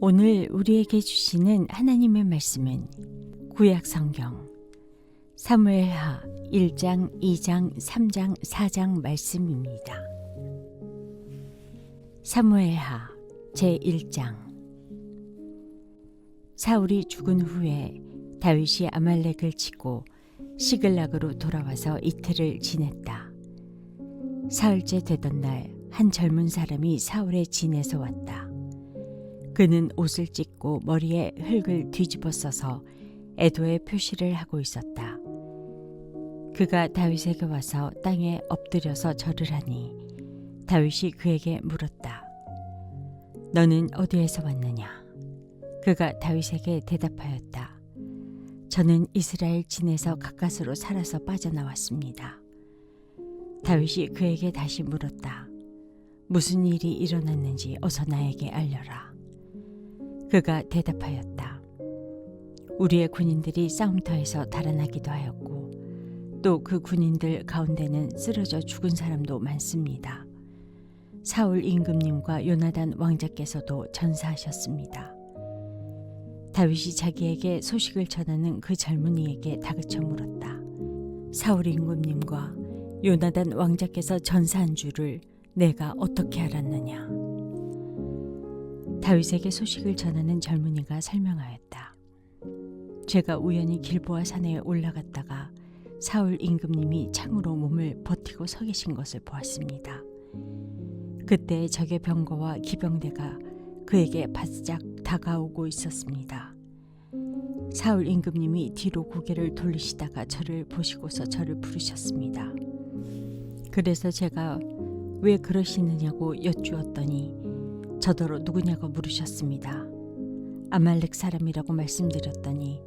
오늘 우리에게 주시는 하나님의 말씀은 구약 성경 사무엘하 1장, 2장, 3장, 4장 말씀입니다. 사무엘하 제1장. 사울이 죽은 후에 다윗이 아말렉을 치고 시글락으로 돌아와서 이틀을 지냈다. 사흘째 되던 날 한 젊은 사람이 사울의 진에서 왔다. 그는 옷을 찢고 머리에 흙을 뒤집어 써서 애도의 표시를 하고 있었다. 그가 다윗에게 와서 땅에 엎드려서 절을 하니 다윗이 그에게 물었다. 너는 어디에서 왔느냐? 그가 다윗에게 대답하였다. 저는 이스라엘 진에서 가까스로 살아서 빠져나왔습니다. 다윗이 그에게 다시 물었다. 무슨 일이 일어났는지 어서 나에게 알려라. 그가 대답하였다. 우리의 군인들이 싸움터에서 달아나기도 하였고 또 그 군인들 가운데는 쓰러져 죽은 사람도 많습니다. 사울 임금님과 요나단 왕자께서도 전사하셨습니다. 다윗이 자기에게 소식을 전하는 그 젊은이에게 다그쳐 물었다. 사울 임금님과 요나단 왕자께서 전사한 줄을 내가 어떻게 알았느냐? 다윗에게 소식을 전하는 젊은이가 설명하였다. 제가 우연히 길보아 산에 올라갔다가 사울 임금님이 창으로 몸을 버티고 서 계신 것을 보았습니다. 그때 적의 병거와 기병대가 그에게 바싹 다가오고 있었습니다. 사울 임금님이 뒤로 고개를 돌리시다가 저를 보시고서 저를 부르셨습니다. 그래서 제가 왜 그러시느냐고 여쭈었더니 저더러 누구냐고 물으셨습니다. 아말렉 사람이라고 말씀드렸더니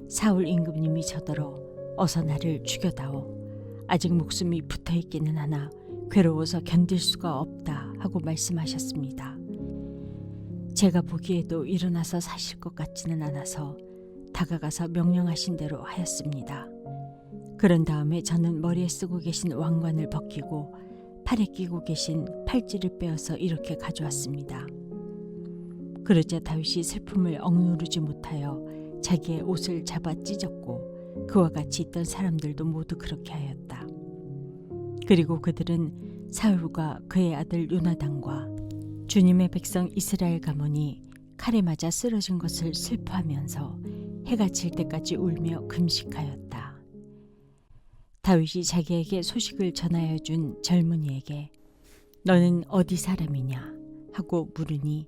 사울 임금님이 저더러 어서 나를 죽여다오. 아직 목숨이 붙어있기는 하나 괴로워서 견딜 수가 없다 하고 말씀하셨습니다. 제가 보기에도 일어나서 사실 것 같지는 않아서 다가가서 명령하신 대로 하였습니다. 그런 다음에 저는 머리에 쓰고 계신 왕관을 벗기고 팔에 끼고 계신 팔찌를 빼어서 이렇게 가져왔습니다. 그러자 다윗이 슬픔을 억누르지 못하여 자기의 옷을 잡아 찢었고 그와 같이 있던 사람들도 모두 그렇게 하였다. 그리고 그들은 사울과 그의 아들 요나단과 주님의 백성 이스라엘 가문이 칼에 맞아 쓰러진 것을 슬퍼하면서 해가 질 때까지 울며 금식하였다. 다윗이 자기에게 소식을 전하여 준 젊은이에게 너는 어디 사람이냐 하고 물으니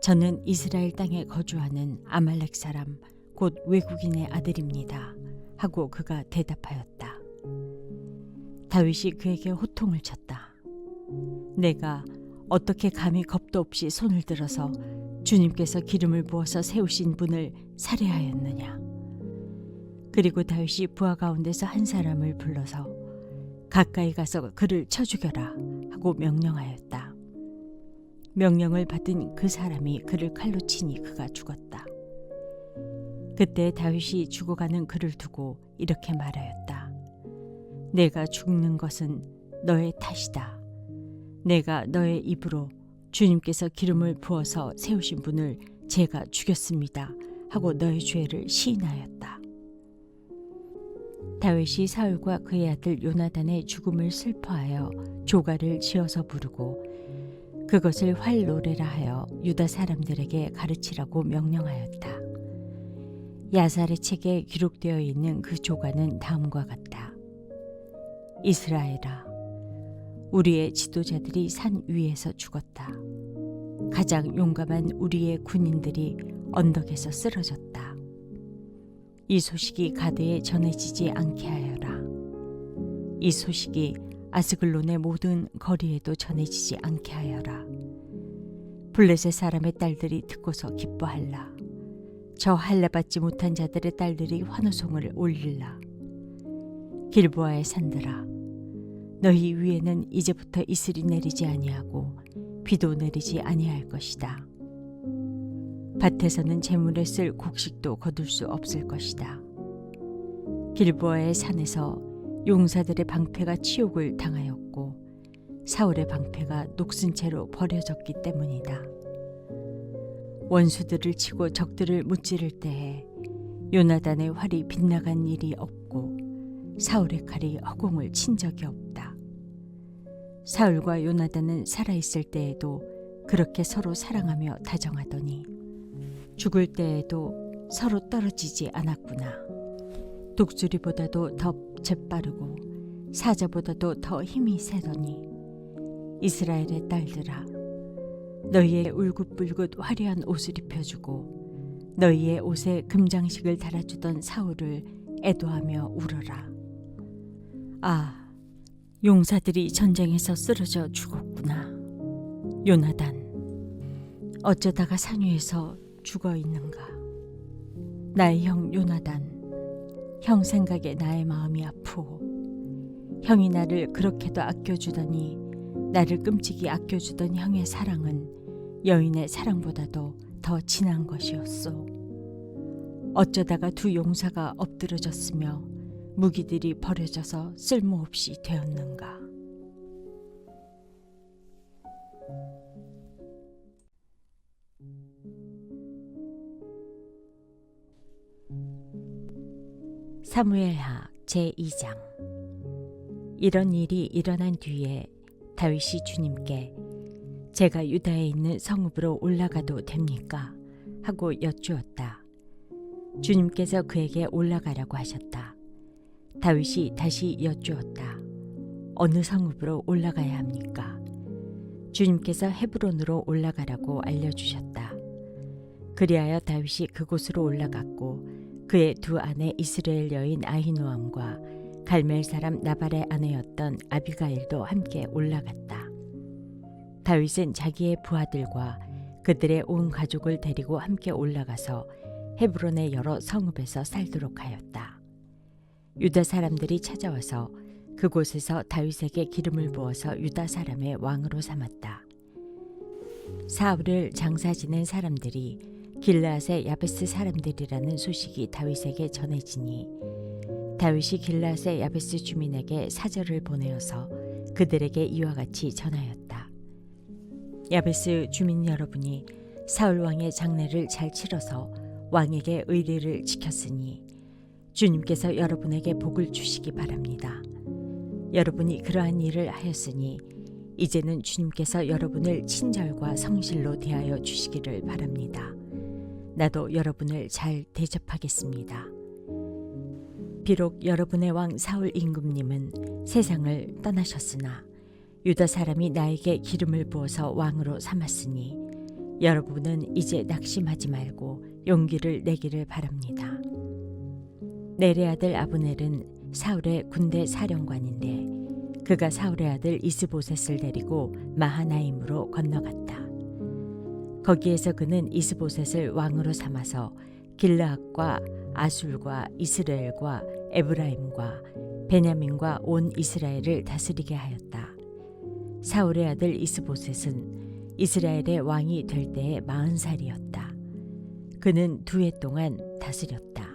저는 이스라엘 땅에 거주하는 아말렉 사람 곧 외국인의 아들입니다 하고 그가 대답하였다. 다윗이 그에게 호통을 쳤다. 내가 어떻게 감히 겁도 없이 손을 들어서 주님께서 기름을 부어서 세우신 분을 살해하였느냐. 그리고 다윗이 부하 가운데서 한 사람을 불러서 가까이 가서 그를 쳐 죽여라 하고 명령하였다. 명령을 받은 그 사람이 그를 칼로 치니 그가 죽었다. 그때 다윗이 죽어가는 그를 두고 이렇게 말하였다. 내가 죽는 것은 너의 탓이다. 내가 너의 입으로 주님께서 기름을 부어서 세우신 분을 제가 죽였습니다 하고 너의 죄를 시인하였다. 다윗이 사울과 그의 아들 요나단의 죽음을 슬퍼하여 조가를 지어서 부르고 그것을 활노래라 하여 유다 사람들에게 가르치라고 명령하였다. 야살의 책에 기록되어 있는 그 조가는 다음과 같다. 이스라엘아, 우리의 지도자들이 산 위에서 죽었다. 가장 용감한 우리의 군인들이 언덕에서 쓰러졌다. 이 소식이 가드에 전해지지 않게 하여라. 이 소식이 아스글론의 모든 거리에도 전해지지 않게 하여라. 블레셋 사람의 딸들이 듣고서 기뻐할라. 저 할례받지 못한 자들의 딸들이 환호성을 올릴라. 길보아의 산들아, 너희 위에는 이제부터 이슬이 내리지 아니하고 비도 내리지 아니할 것이다. 밭에서는 재물에 쓸 곡식도 거둘 수 없을 것이다. 길보아의 산에서 용사들의 방패가 치욕을 당하였고 사울의 방패가 녹슨 채로 버려졌기 때문이다. 원수들을 치고 적들을 무찌를 때에 요나단의 활이 빗나간 일이 없고 사울의 칼이 허공을 친 적이 없다. 사울과 요나단은 살아있을 때에도 그렇게 서로 사랑하며 다정하더니 죽을 때에도 서로 떨어지지 않았구나. 독수리보다도 더 재빠르고 사자보다도 더 힘이 세더니 이스라엘의 딸들아, 너희의 울긋불긋 화려한 옷을 입혀주고 너희의 옷에 금장식을 달아주던 사울을 애도하며 울어라. 아, 용사들이 전쟁에서 쓰러져 죽었구나. 요나단, 어쩌다가 산 위에서 죽어 있는가. 나의 형 요나단, 형 생각에 나의 마음이 아프오. 형이 나를 그렇게도 아껴주더니 나를 끔찍이 아껴주던 형의 사랑은 여인의 사랑보다도 더 진한 것이었소. 어쩌다가 두 용사가 엎드러졌으며 무기들이 버려져서 쓸모없이 되었는가. 사무엘하 제2장. 이런 일이 일어난 뒤에 다윗이 주님께 제가 유다에 있는 성읍으로 올라가도 됩니까? 하고 여쭈었다. 주님께서 그에게 올라가라고 하셨다. 다윗이 다시 여쭈었다. 어느 성읍으로 올라가야 합니까? 주님께서 헤브론으로 올라가라고 알려주셨다. 그리하여 다윗이 그곳으로 올라갔고 그의 두 아내 이스라엘 여인 아히노암과 갈멜 사람 나발의 아내였던 아비가일도 함께 올라갔다. 다윗은 자기의 부하들과 그들의 온 가족을 데리고 함께 올라가서 헤브론의 여러 성읍에서 살도록 하였다. 유다 사람들이 찾아와서 그곳에서 다윗에게 기름을 부어서 유다 사람의 왕으로 삼았다. 사울을 장사 지낸 사람들이 길르앗의 야베스 사람들이라는 소식이 다윗에게 전해지니 다윗이 길르앗의 야베스 주민에게 사절을 보내어서 그들에게 이와 같이 전하였다. 야베스 주민 여러분이 사울 왕의 장례를 잘 치러서 왕에게 의리를 지켰으니 주님께서 여러분에게 복을 주시기 바랍니다. 여러분이 그러한 일을 하였으니 이제는 주님께서 여러분을 친절과 성실로 대하여 주시기를 바랍니다. 나도 여러분을 잘 대접하겠습니다. 비록 여러분의 왕 사울 임금님은 세상을 떠나셨으나 유다 사람이 나에게 기름을 부어서 왕으로 삼았으니 여러분은 이제 낙심하지 말고 용기를 내기를 바랍니다. 넬의 아들 아브넬은 사울의 군대 사령관인데 그가 사울의 아들 이스보셋을 데리고 마하나임으로 건너갔다. 거기에서 그는 이스보셋을 왕으로 삼아서 길르앗과 아술과 이스라엘과 에브라임과 베냐민과 온 이스라엘을 다스리게 하였다. 사울의 아들 이스보셋은 이스라엘의 왕이 될 때에 40살이었다. 그는 2해 동안 다스렸다.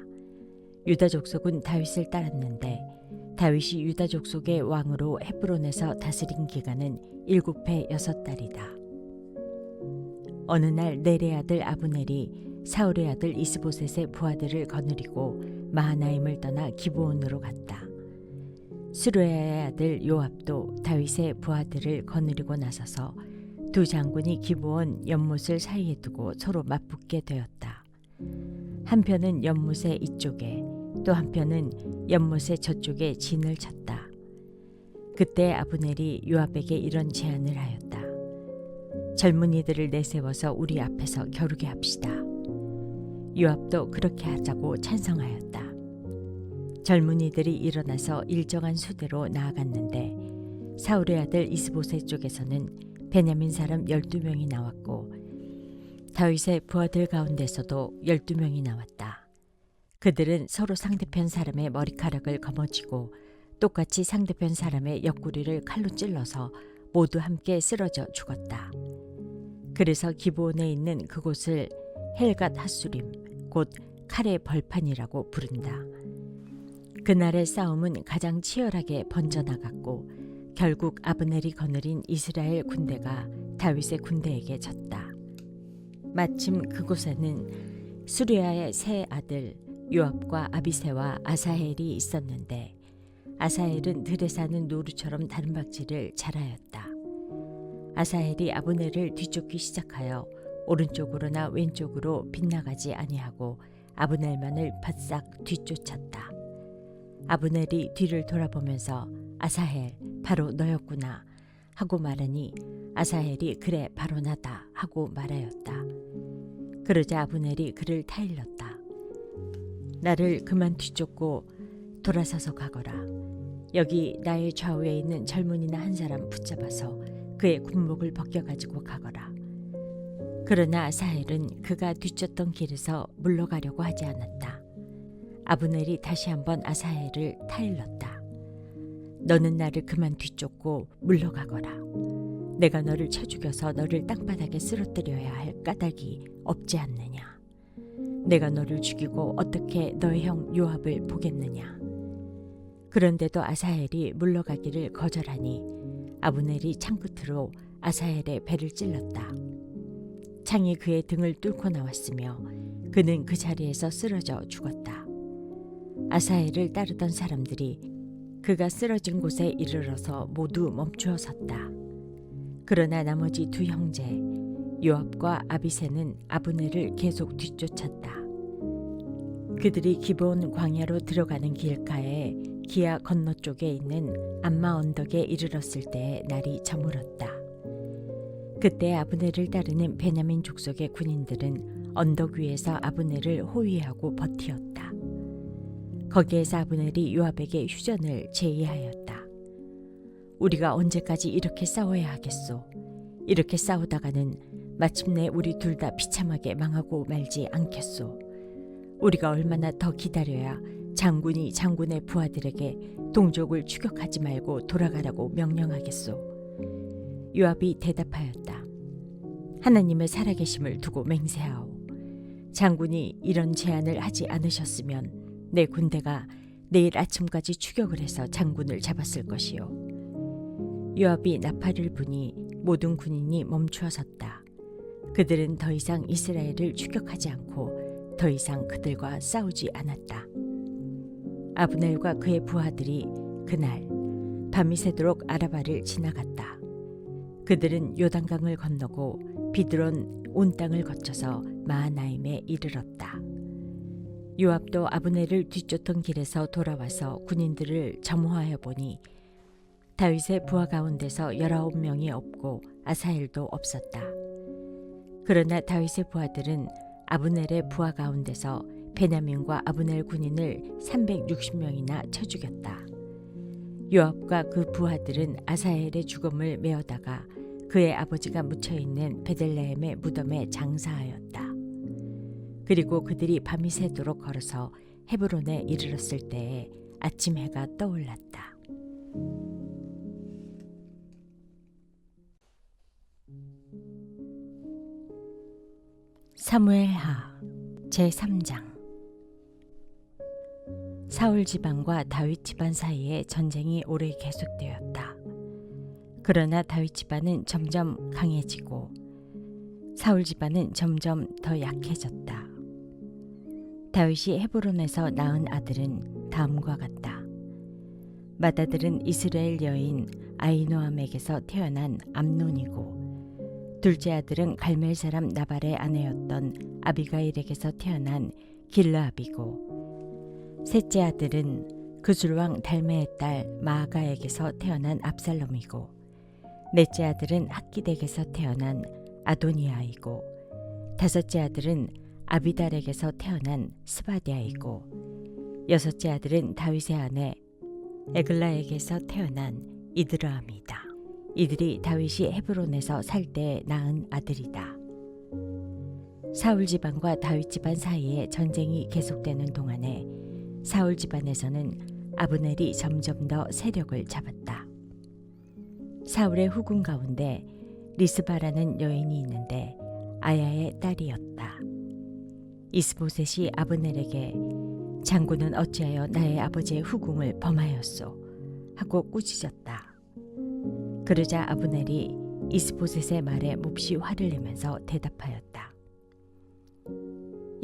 유다 족속은 다윗을 따랐는데 다윗이 유다 족속의 왕으로 헤브론에서 다스린 기간은 7해 6달이다. 어느 날 넬의 아들 아브넬이 사울의 아들 이스보셋의 부하들을 거느리고 마하나임을 떠나 기브온으로 갔다. 스루야의 아들 요압도 다윗의 부하들을 거느리고 나서서 두 장군이 기브온 연못을 사이에 두고 서로 맞붙게 되었다. 한편은 연못의 이쪽에 또 한편은 연못의 저쪽에 진을 쳤다. 그때 아브넬이 요압에게 이런 제안을 하였다. 젊은이들을 내세워서 우리 앞에서 겨루게 합시다. 요압도 그렇게 하자고 찬성하였다. 젊은이들이 일어나서 일정한 수대로 나아갔는데 사울의 아들 이스보셋 쪽에서는 베냐민 사람 12명이 나왔고 다윗의 부하들 가운데서도 12명이 나왔다. 그들은 서로 상대편 사람의 머리카락을 거머쥐고 똑같이 상대편 사람의 옆구리를 칼로 찔러서 모두 함께 쓰러져 죽었다. 그래서 기브온에 있는 그곳을 헬갓 하수림, 곧 칼의 벌판이라고 부른다. 그날의 싸움은 가장 치열하게 번져나갔고 결국 아브넬이 거느린 이스라엘 군대가 다윗의 군대에게 졌다. 마침 그곳에는 수리아의 세 아들 요압과 아비새와 아사헬이 있었는데 아사헬은 들에 사는 노루처럼 다름박질을 잘하였다. 아사헬이 아브넬을 뒤쫓기 시작하여 오른쪽으로나 왼쪽으로 빗나가지 아니하고 아브넬만을 바싹 뒤쫓았다. 아브넬이 뒤를 돌아보면서 아사헬 바로 너였구나 하고 말하니 아사헬이 그래 바로 나다 하고 말하였다. 그러자 아브넬이 그를 타일렀다. 나를 그만 뒤쫓고 돌아서서 가거라. 여기 나의 좌우에 있는 젊은이나 한 사람 붙잡아서 그의 군복을 벗겨가지고 가거라. 그러나 아사헬은 그가 뒤쫓던 길에서 물러가려고 하지 않았다. 아브넬이 다시 한번 아사헬을 타일렀다. 너는 나를 그만 뒤쫓고 물러가거라. 내가 너를 쳐 죽여서 너를 땅바닥에 쓰러뜨려야 할 까닭이 없지 않느냐. 내가 너를 죽이고 어떻게 너의 형 요압을 보겠느냐. 그런데도 아사헬이 물러가기를 거절하니 아브넬이 창끝으로 아사헬의 배를 찔렀다. 창이 그의 등을 뚫고 나왔으며 그는 그 자리에서 쓰러져 죽었다. 아사헬을 따르던 사람들이 그가 쓰러진 곳에 이르러서 모두 멈추어 섰다. 그러나 나머지 두 형제 요압과 아비새는 아브넬을 계속 뒤쫓았다. 그들이 기브온 광야로 들어가는 길가에 기아 건너쪽에 있는 암마 언덕에 이르렀을 때 날이 저물었다. 그때 아브넬을 따르는 베냐민 족속의 군인들은 언덕 위에서 아브넬을 호위하고 버티었다. 거기에서 아브넬이 요압에게 휴전을 제의하였다. 우리가 언제까지 이렇게 싸워야 하겠소? 이렇게 싸우다가는 마침내 우리 둘 다 비참하게 망하고 말지 않겠소? 우리가 얼마나 더 기다려야 장군이 장군의 부하들에게 동족을 추격하지 말고 돌아가라고 명령하겠소? 요압이 대답하였다. 하나님의 살아계심을 두고 맹세하오. 장군이 이런 제안을 하지 않으셨으면 내 군대가 내일 아침까지 추격을 해서 장군을 잡았을 것이요. 요압이 나팔을 부니 모든 군인이 멈추어 섰다. 그들은 더 이상 이스라엘을 추격하지 않고 더 이상 그들과 싸우지 않았다. 아브넬과 그의 부하들이 그날 밤이 새도록 아라바를 지나갔다. 그들은 요단강을 건너고 비드론 온 땅을 거쳐서 마하나임에 이르렀다. 요압도 아브넬을 뒤쫓던 길에서 돌아와서 군인들을 점호하여 보니 다윗의 부하 가운데서 19명이 없고 아사헬도 없었다. 그러나 다윗의 부하들은 아브넬의 부하 가운데서 베냐민과 아브넬 군인을 360명이나 쳐 죽였다. 요압과 그 부하들은 아사헬의 죽음을 메어다가 그의 아버지가 묻혀있는 베들레헴의 무덤에 장사하였다. 그리고 그들이 밤이 새도록 걸어서 헤브론에 이르렀을 때에 아침 해가 떠올랐다. 사무엘하 제3장. 사울 지방과 다윗 집안 사이에 전쟁이 오래 계속되었다. 그러나 다윗 집안은 점점 강해지고 사울 집안은 점점 더 약해졌다. 다윗이 헤브론에서 낳은 아들은 다음과 같다. 맏아들은 이스라엘 여인 아히노암에게서 태어난 암논이고 둘째 아들은 갈멜 사람 나발의 아내였던 아비가일에게서 태어난 길르압이고 셋째 아들은 그술왕 달메의 딸 마아가에게서 태어난 압살롬이고 넷째 아들은 학기덱에서 태어난 아도니아이고 다섯째 아들은 아비달에게서 태어난 스바디아이고 여섯째 아들은 다윗의 아내 에글라에게서 태어난 이드라함이다. 이들이 다윗이 헤브론에서 살 때 낳은 아들이다. 사울 집안과 다윗 집안 사이에 전쟁이 계속되는 동안에 사울 집안에서는 아브넬이 점점 더 세력을 잡았다. 사울의 후궁 가운데 리스바라는 여인이 있는데 아야의 딸이었다. 이스보셋이 아브넬에게 장군은 어찌하여 나의 아버지의 후궁을 범하였소? 하고 꾸짖었다. 그러자 아브넬이 이스보셋의 말에 몹시 화를 내면서 대답하였다.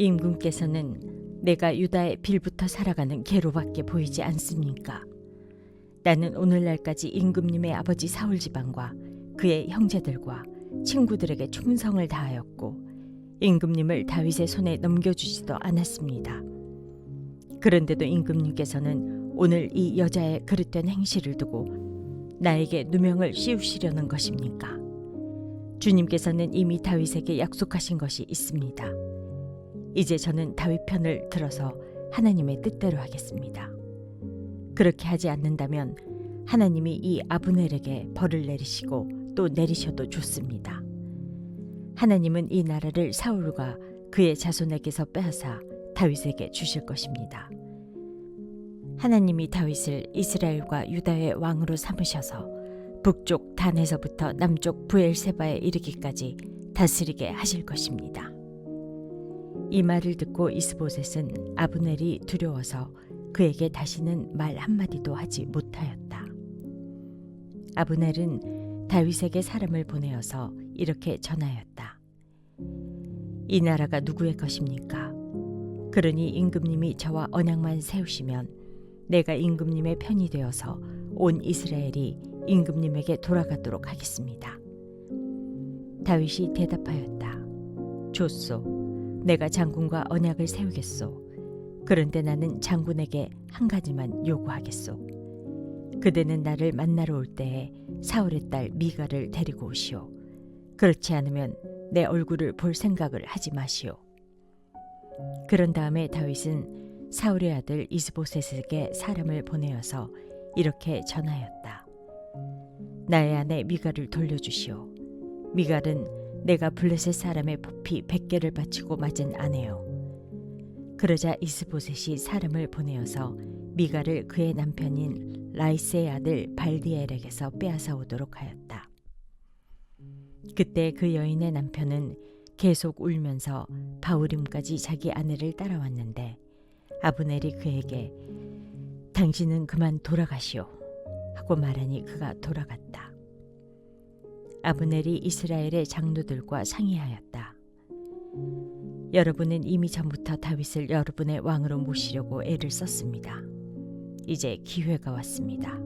임금께서는 내가 유다의 빌부터 살아가는 개로밖에 보이지 않습니까? 나는 오늘날까지 임금님의 아버지 사울 집안과 그의 형제들과 친구들에게 충성을 다하였고 임금님을 다윗의 손에 넘겨주지도 않았습니다. 그런데도 임금님께서는 오늘 이 여자의 그릇된 행실을 두고 나에게 누명을 씌우시려는 것입니까? 주님께서는 이미 다윗에게 약속하신 것이 있습니다. 이제 저는 다윗 편을 들어서 하나님의 뜻대로 하겠습니다. 그렇게 하지 않는다면 하나님이 이 아브넬에게 벌을 내리시고 또 내리셔도 좋습니다. 하나님은 이 나라를 사울과 그의 자손에게서 빼앗아 다윗에게 주실 것입니다. 하나님이 다윗을 이스라엘과 유다의 왕으로 삼으셔서 북쪽 단에서부터 남쪽 브엘세바에 이르기까지 다스리게 하실 것입니다. 이 말을 듣고 이스보셋은 아브넬이 두려워서 그에게 다시는 말 한마디도 하지 못하였다. 아브넬은 다윗에게 사람을 보내어서 이렇게 전하였다. 이 나라가 누구의 것입니까? 그러니 임금님이 저와 언약만 세우시면 내가 임금님의 편이 되어서 온 이스라엘이 임금님에게 돌아가도록 하겠습니다. 다윗이 대답하였다. 좋소. 내가 장군과 언약을 세우겠소. 그런데 나는 장군에게 한 가지만 요구하겠소. 그대는 나를 만나러 올 때에 사울의 딸 미가를 데리고 오시오. 그렇지 않으면 내 얼굴을 볼 생각을 하지 마시오. 그런 다음에 다윗은 사울의 아들 이스보셋에게 사람을 보내어서 이렇게 전하였다. 나의 아내 미갈을 돌려주시오. 미갈은 내가 블레셋 사람의 포피 100개를 바치고 맞은 아내요. 그러자 이스보셋이 사람을 보내어서 미갈을 그의 남편인 라이스의 아들 발디엘에게서 빼앗아 오도록 하였다. 그때 그 여인의 남편은 계속 울면서 바후림까지 자기 아내를 따라왔는데 아브넬이 그에게 당신은 그만 돌아가시오 하고 말하니 그가 돌아갔다. 아브넬이 이스라엘의 장로들과 상의하였다. 여러분은 이미 전부터 다윗을 여러분의 왕으로 모시려고 애를 썼습니다. 이제 기회가 왔습니다.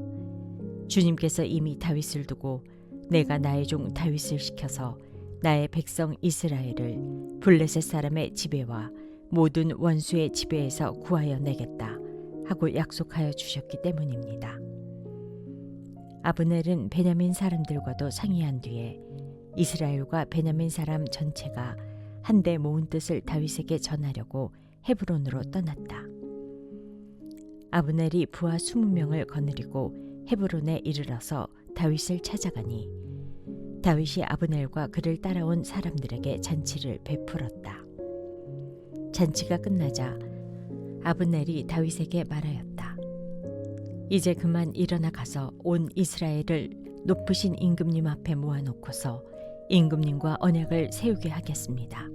주님께서 이미 다윗을 두고 내가 나의 종 다윗을 시켜서 나의 백성 이스라엘을 블레셋 사람의 지배와 모든 원수의 지배에서 구하여 내겠다 하고 약속하여 주셨기 때문입니다. 아브넬은 베냐민 사람들과도 상의한 뒤에 이스라엘과 베냐민 사람 전체가 한데 모은 뜻을 다윗에게 전하려고 헤브론으로 떠났다. 아브넬이 부하 20명을 거느리고 헤브론에 이르러서 다윗을 찾아가니 다윗이 아브넬과 그를 따라온 사람들에게 잔치를 베풀었다. 잔치가 끝나자 아브넬이 다윗에게 말하였다. 이제 그만 일어나 가서 온 이스라엘을 높으신 임금님 앞에 모아놓고서 임금님과 언약을 세우게 하겠습니다.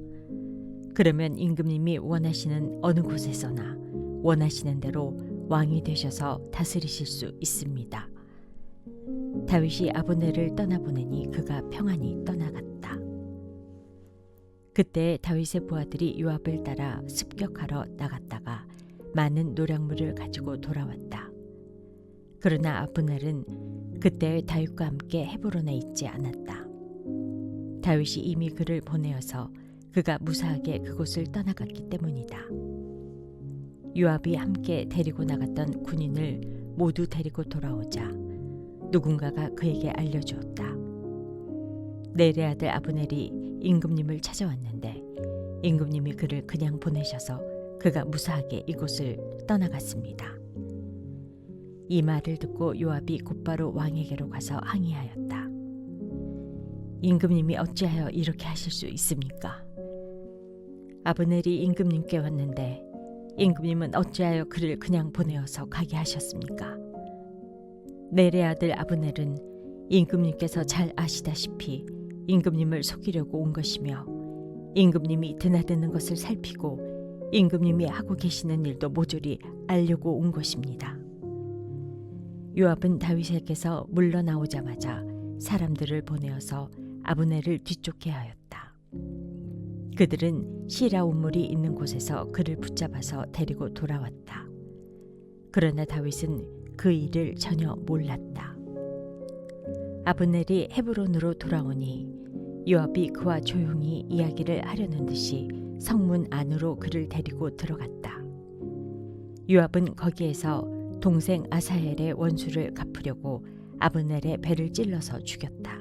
그러면 임금님이 원하시는 어느 곳에서나 원하시는 대로 왕이 되셔서 다스리실 수 있습니다. 다윗이 아브넬을 떠나보내니 그가 평안히 떠나갔다. 그때 다윗의 부하들이 요압을 따라 습격하러 나갔다가 많은 노략물을 가지고 돌아왔다. 그러나 아브넬은 그때 다윗과 함께 헤브론에 있지 않았다. 다윗이 이미 그를 보내어서 그가 무사하게 그곳을 떠나갔기 때문이다. 요압이 함께 데리고 나갔던 군인을 모두 데리고 돌아오자 누군가가 그에게 알려주었다. 넬의 아들 아브넬이 임금님을 찾아왔는데 임금님이 그를 그냥 보내셔서 그가 무사하게 이곳을 떠나갔습니다. 이 말을 듣고 요압이 곧바로 왕에게로 가서 항의하였다. 임금님이 어찌하여 이렇게 하실 수 있습니까? 아브넬이 임금님께 왔는데 임금님은 어찌하여 그를 그냥 보내어서 가게 하셨습니까? 넬의 아들 아브넬은 임금님께서 잘 아시다시피 임금님을 속이려고 온 것이며 임금님이 드나드는 것을 살피고 임금님이 하고 계시는 일도 모조리 알려고 온 것입니다. 요압은 다윗에게서 물러나오자마자 사람들을 보내어서 아브넬을 뒤쫓게 하였다. 그들은 시라 우물이 있는 곳에서 그를 붙잡아서 데리고 돌아왔다. 그러나 다윗은 그 일을 전혀 몰랐다. 아브넬이 헤브론으로 돌아오니 요압이 그와 조용히 이야기를 하려는 듯이 성문 안으로 그를 데리고 들어갔다. 요압은 거기에서 동생 아사헬의 원수를 갚으려고 아브넬의 배를 찔러서 죽였다.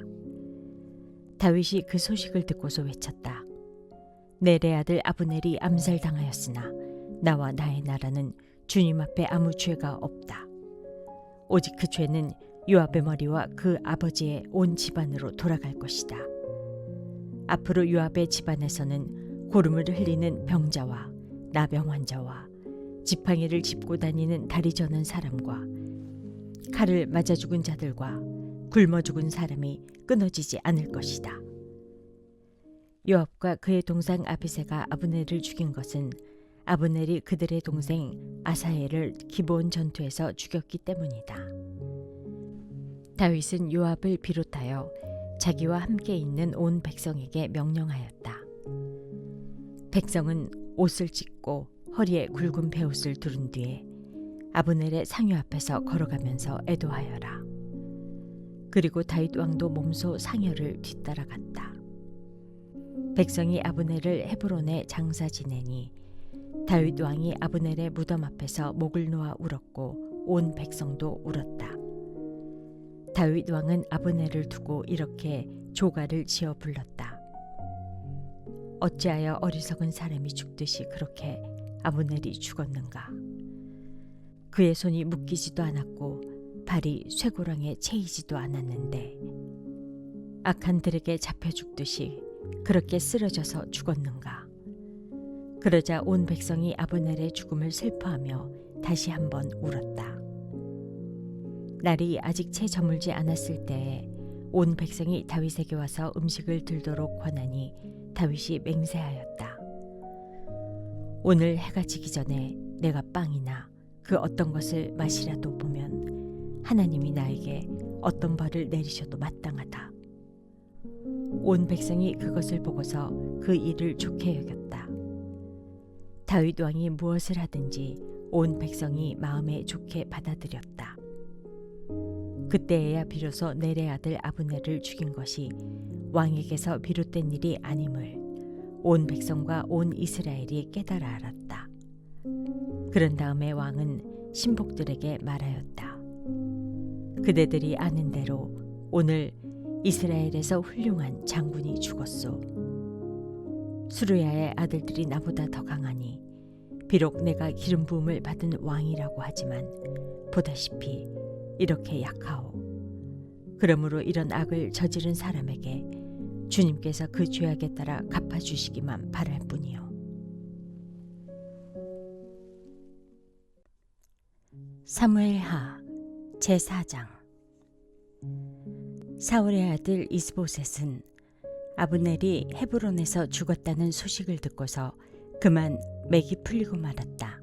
다윗이 그 소식을 듣고서 외쳤다. 넬의 아들 아브넬이 암살당하였으나 나와 나의 나라는 주님 앞에 아무 죄가 없다. 오직 그 죄는 요압의 머리와 그 아버지의 온 집안으로 돌아갈 것이다. 앞으로 요압의 집안에서는 고름을 흘리는 병자와 나병 환자와 지팡이를 짚고 다니는 다리 저는 사람과 칼을 맞아 죽은 자들과 굶어 죽은 사람이 끊어지지 않을 것이다. 요압과 그의 동생 아비새가 아브넬을 죽인 것은 아브넬이 그들의 동생 아사헬을 기브온 전투에서 죽였기 때문이다. 다윗은 요압을 비롯하여 자기와 함께 있는 온 백성에게 명령하였다. 백성은 옷을 찢고 허리에 굵은 베옷을 두른 뒤에 아브넬의 상유 앞에서 걸어가면서 애도하여라. 그리고 다윗 왕도 몸소 상여를 뒤따라갔다. 백성이 아브넬을 헤브론에 장사 지내니 다윗 왕이 아브넬의 무덤 앞에서 목을 놓아 울었고 온 백성도 울었다. 다윗 왕은 아브넬을 두고 이렇게 조가를 지어 불렀다. 어찌하여 어리석은 사람이 죽듯이 그렇게 아브넬이 죽었는가? 그의 손이 묶이지도 않았고 발이 쇠고랑에 채이지도 않았는데 악한들에게 잡혀 죽듯이 그렇게 쓰러져서 죽었는가? 그러자 온 백성이 아브넬의 죽음을 슬퍼하며 다시 한번 울었다. 날이 아직 채 저물지 않았을 때에 온 백성이 다윗에게 와서 음식을 들도록 권하니 다윗이 맹세하였다. 오늘 해가 지기 전에 내가 빵이나 그 어떤 것을 마시라도 보면 하나님이 나에게 어떤 벌을 내리셔도 마땅하다. 온 백성이 그것을 보고서 그 일을 좋게 여겼다. 다윗 왕이 무엇을 하든지 온 백성이 마음에 좋게 받아들였다. 그때에야 비로소 넬의 아들 아브넬을 죽인 것이 왕에게서 비롯된 일이 아님을 온 백성과 온 이스라엘이 깨달아 알았다. 그런 다음에 왕은 신복들에게 말하였다. 그대들이 아는 대로 오늘 이스라엘에서 훌륭한 장군이 죽었소. 수르야의 아들들이 나보다 더 강하니 비록 내가 기름 부음을 받은 왕이라고 하지만 보다시피 이렇게 약하오. 그러므로 이런 악을 저지른 사람에게 주님께서 그 죄악에 따라 갚아주시기만 바랄 뿐이요. 사무엘하 제4장. 사울의 아들 이스보셋은 아브넬이 헤브론에서 죽었다는 소식을 듣고서 그만 맥이 풀리고 말았다.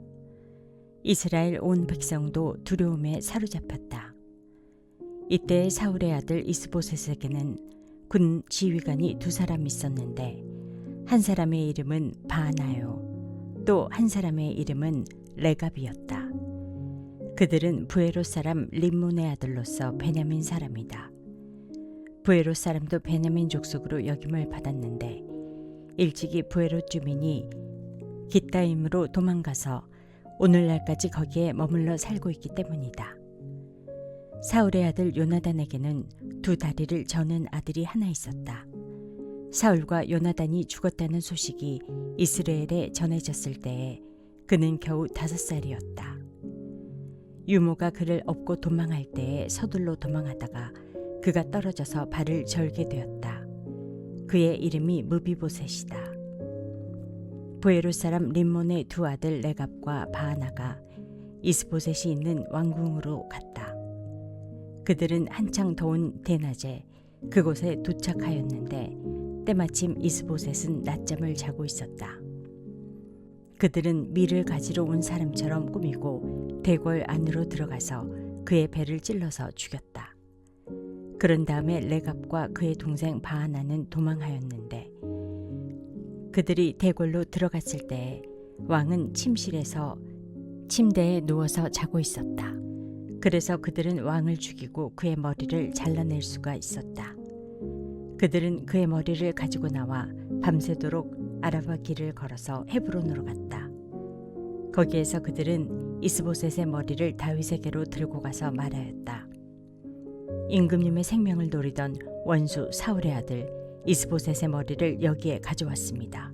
이스라엘 온 백성도 두려움에 사로잡혔다. 이때 사울의 아들 이스보셋에게는 군 지휘관이 두 사람 있었는데 한 사람의 이름은 바나요, 또 한 사람의 이름은 레갑이었다. 그들은 부에롯 사람 림몬의 아들로서 베냐민 사람이다. 부에롯 사람도 베냐민 족속으로 역임을 받았는데 일찍이 부에롯 주민이 깃다임으로 도망가서 오늘날까지 거기에 머물러 살고 있기 때문이다. 사울의 아들 요나단에게는 두 다리를 저는 아들이 하나 있었다. 사울과 요나단이 죽었다는 소식이 이스라엘에 전해졌을 때에 그는 겨우 5살이었다. 유모가 그를 업고 도망할 때에 서둘러 도망하다가 그가 떨어져서 발을 절게 되었다. 그의 이름이 무비보셋이다. 부에롯 사람 림몬의 두 아들 레갑과 바하나가 이스보셋이 있는 왕궁으로 갔다. 그들은 한창 더운 대낮에 그곳에 도착하였는데 때마침 이스보셋은 낮잠을 자고 있었다. 그들은 밀을 가지러 온 사람처럼 꾸미고 대궐 안으로 들어가서 그의 배를 찔러서 죽였다. 그런 다음에 레갑과 그의 동생 바하나는 도망하였는데 그들이 대궐로 들어갔을 때 왕은 침실에서 침대에 누워서 자고 있었다. 그래서 그들은 왕을 죽이고 그의 머리를 잘라낼 수가 있었다. 그들은 그의 머리를 가지고 나와 밤새도록 아라바 길을 걸어서 헤브론으로 갔다. 거기에서 그들은 이스보셋의 머리를 다윗에게로 들고 가서 말하였다. 임금님의 생명을 노리던 원수 사울의 아들 이스보셋의 머리를 여기에 가져왔습니다.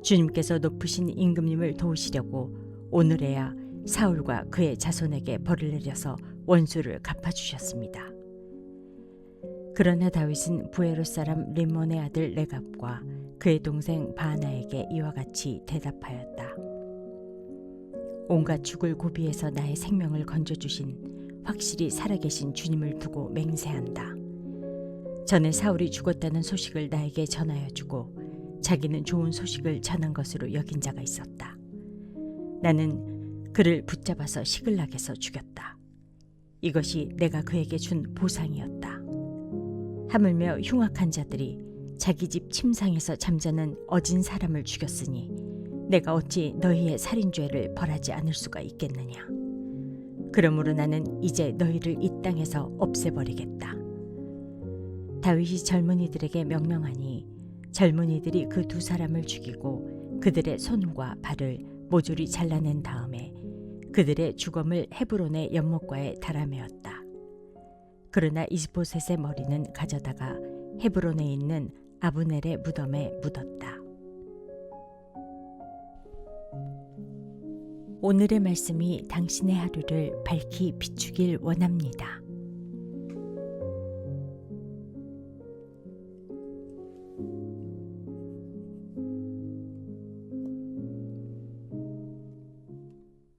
주님께서 높으신 임금님을 도우시려고 오늘에야 사울과 그의 자손에게 벌을 내려서 원수를 갚아주셨습니다. 그러나 다윗은 부에롯 사람 림몬의 아들 레갑과 그의 동생 바하나에게 이와 같이 대답하였다. 온갖 죽을 고비에서 나의 생명을 건져주신 확실히 살아계신 주님을 두고 맹세한다. 전에 사울이 죽었다는 소식을 나에게 전하여 주고 자기는 좋은 소식을 전한 것으로 여긴 자가 있었다. 나는 그를 붙잡아서 시글락에서 죽였다. 이것이 내가 그에게 준 보상이었다. 하물며 흉악한 자들이 자기 집 침상에서 잠자는 어진 사람을 죽였으니 내가 어찌 너희의 살인죄를 벌하지 않을 수가 있겠느냐. 그러므로 나는 이제 너희를 이 땅에서 없애버리겠다. 다윗이 젊은이들에게 명령하니 젊은이들이 그 두 사람을 죽이고 그들의 손과 발을 모조리 잘라낸 다음에 그들의 주검을 헤브론의 연못가에 달아매었다. 그러나 이스보셋의 머리는 가져다가 헤브론에 있는 아브넬의 무덤에 묻었다. 오늘의 말씀이 당신의 하루를 밝히 비추길 원합니다.